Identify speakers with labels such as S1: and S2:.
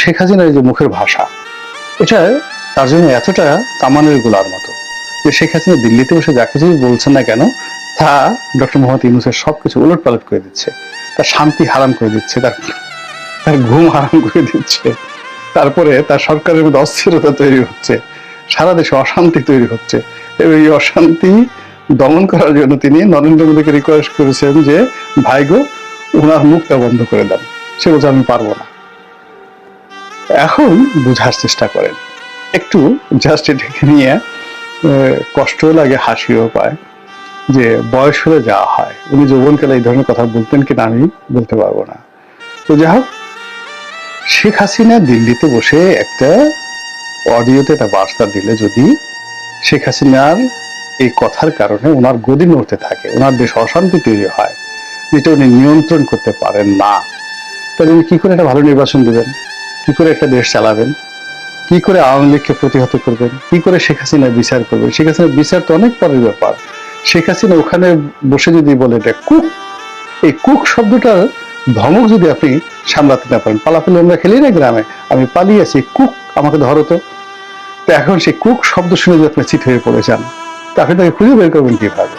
S1: শেখ হাসিনার এই যে মুখের ভাষা, এটা তার জন্য এতটা কামানের গোলার মতো যে শেখ হাসিনা দিল্লিতে বসে যা কিছু বলছেন না কেন তা ডক্টর মোহাম্মদ ইউনূসের সবকিছু উলট পালট করে দিচ্ছে, তার শান্তি হারাম করে দিচ্ছে, তার তার ঘুম হারাম করে দিচ্ছে, তারপরে তার সরকারের মধ্যে অস্থিরতা তৈরি হচ্ছে, সারা দেশে অশান্তি তৈরি হচ্ছে। এবং এই অশান্তি দমন করার জন্য তিনি নরেন্দ্র মোদীকে রিকোয়েস্ট করেছেন যে ভাই গো, ওনার মুখটা বন্ধ করে দেন। সে বলছে আমি পারবো না। এখন বুঝার চেষ্টা করেন একটু, জাস্ট এটাকে নিয়ে কষ্টও লাগে, হাসিও পায় যে বয়স হলে যাওয়া হয়। উনি যৌবনকালে এই ধরনের কথা বলতেন কিনা আমি বলতে পারবো না। তো যাই হোক, শেখ হাসিনা দিল্লিতে বসে একটা অডিওতে একটা বার্তা দিলে যদি শেখ হাসিনার এই কথার কারণে ওনার গদি নড়তে থাকে, ওনার দেশে অশান্তি তৈরি হয়, যেটা উনি নিয়ন্ত্রণ করতে পারেন না, তাহলে উনি কি করে একটা ভালো নির্বাচন দেবেন, কি করে একটা দেশ চালাবেন, কি করে আওয়ামী লীগকে প্রতিহত করবেন, কি করে শেখ হাসিনার বিচার করবেন? শেখ হাসিনার বিচার তো অনেক পরের ব্যাপার। শেখ হাসিনা ওখানে বসে যদি বলে এটা কুক, এই কুক শব্দটার ধমক যদি আপনি সামলাতে না পারেন, পালাপালি আমরা খেলি না গ্রামে, আমি পালিয়েছি কুক আমাকে ধরো তো, তো এখন সেই কুক শব্দ শুনে যদি আপনি চিত হয়ে পড়ে যান, তা আপনি তাকে খুঁজে বের করবেন কিভাবে?